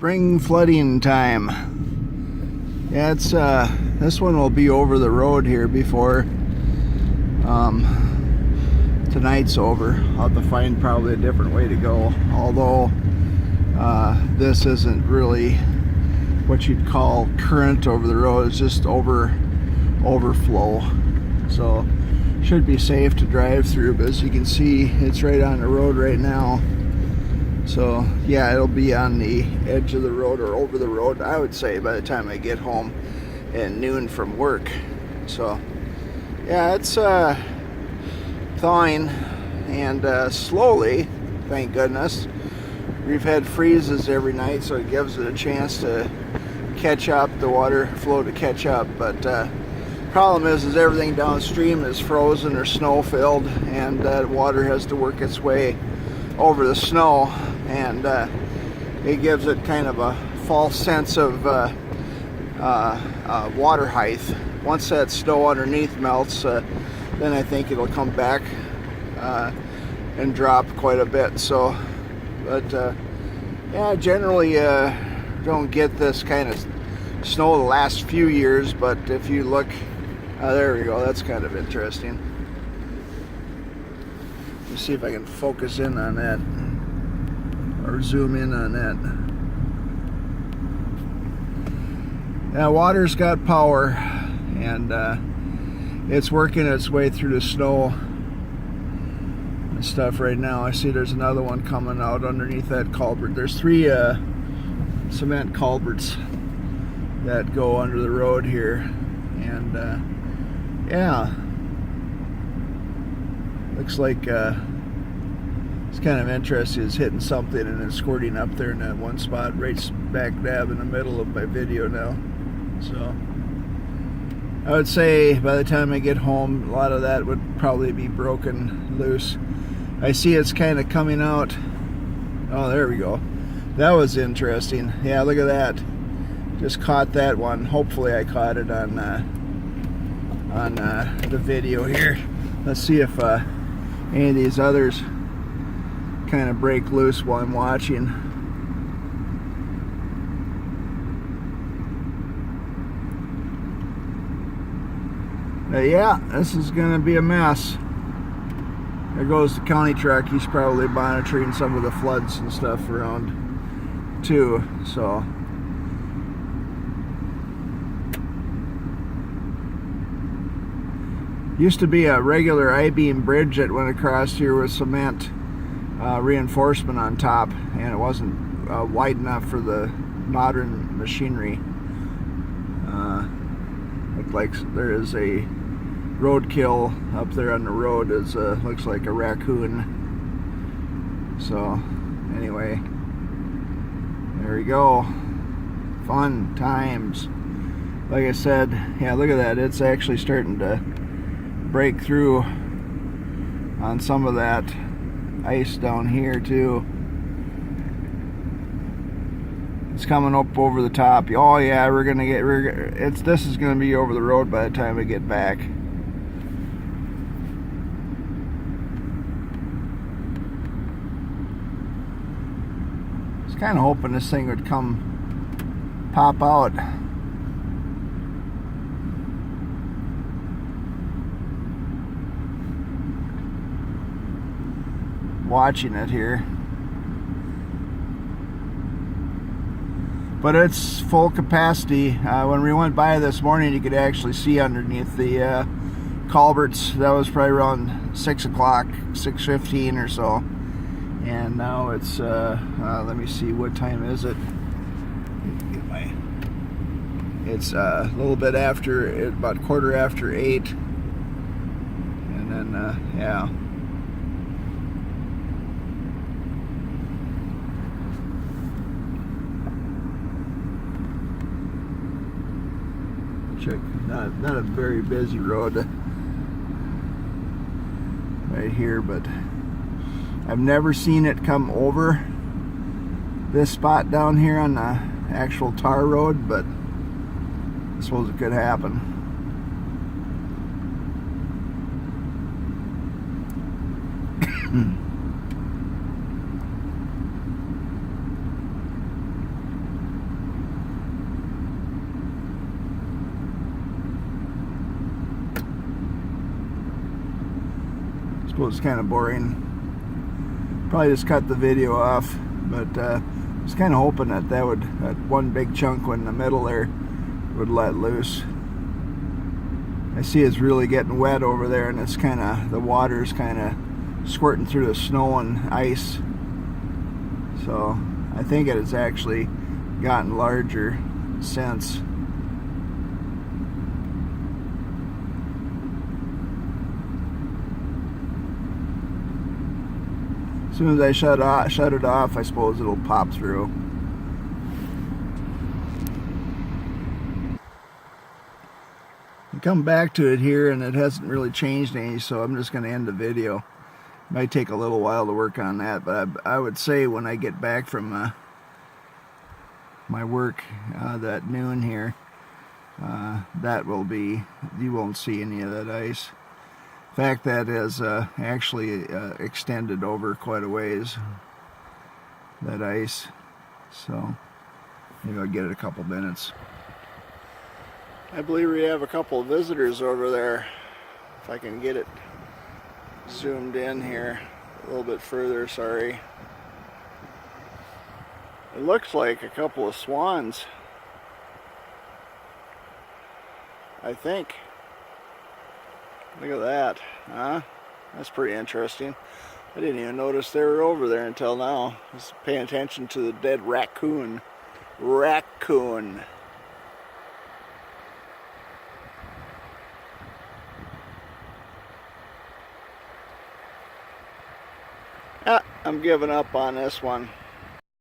Spring flooding time. Yeah, it's this one will be over the road here before tonight's over. I'll have to find probably a different way to go, although this isn't really what you'd call current over the road. It's just overflow, so should be safe to drive through, but as you can see, it's right on the road right now. So yeah, it'll be on the edge of the road or over the road, I would say, by the time I get home at noon from work. So yeah, it's thawing and slowly, thank goodness. We've had freezes every night, so it gives it a chance to catch up, the water flow to catch up. But problem is everything downstream is frozen or snow filled, and that water has to work its way over the snow, and it gives it kind of a false sense of water height. Once that snow underneath melts, then I think it'll come back and drop quite a bit. So, but yeah, generally don't get this kind of snow the last few years, but if you look, there we go, that's kind of interesting. Let's see if I can focus in on that or zoom in on that. Yeah, water's got power, and it's working its way through the snow and stuff right now. I see there's another one coming out underneath that culvert. There's three cement culverts that go under the road here, and yeah, looks like it's kind of interesting. It's hitting something and it's squirting up there in that one spot right smack dab in the middle of my video now. So I would say by the time I get home, a lot of that would probably be broken loose. I see it's kind of coming out. Oh, there we go. That was interesting. Yeah, look at that. Just caught that one. Hopefully I caught it on the video here. Let's see if any of these others kind of break loose while I'm watching. Yeah, this is gonna be a mess. There goes the county truck. He's probably monitoring some of the floods and stuff around too, so used to be a regular I-beam bridge that went across here with cement reinforcement on top, and it wasn't wide enough for the modern machinery. Looked like there is a roadkill up there on the road. Is looks like a raccoon. So anyway, there we go. Fun times. Like I said, yeah, look at that. It's actually starting to break through on some of that ice down here too. It's coming up over the top. Oh yeah, this is gonna be over the road by the time we get back. I was kind of hoping this thing would come pop out. Watching it here, but it's full capacity. When we went by this morning, you could actually see underneath the culverts. That was probably around 6 o'clock, 6:15 or so, and now it's let me see, what time is it? It's a little bit after, about 8:15, and then yeah. Check, not a very busy road right here, but I've never seen it come over this spot down here on the actual tar road, but I suppose it could happen. suppose it's kind of boring. Probably just cut the video off, but I was kind of hoping that that one big chunk in the middle there would let loose. I see it's really getting wet over there, and it's kind of, the water's kind of squirting through the snow and ice. So I think it has actually gotten larger since. As soon as I shut it off, I suppose it'll pop through. I come back to it here and it hasn't really changed any, so I'm just going to end the video. Might take a little while to work on that, but I would say when I get back from my work at noon here, that will be, you won't see any of that ice. In fact, that has actually extended over quite a ways, that ice. So maybe I'll get it a couple minutes. I believe we have a couple of visitors over there. If I can get it zoomed in here a little bit further, sorry. It looks like a couple of swans, I think. Look at that, huh? That's pretty interesting. I didn't even notice they were over there until now. I was paying attention to the dead raccoon. Raccoon. I'm giving up on this one.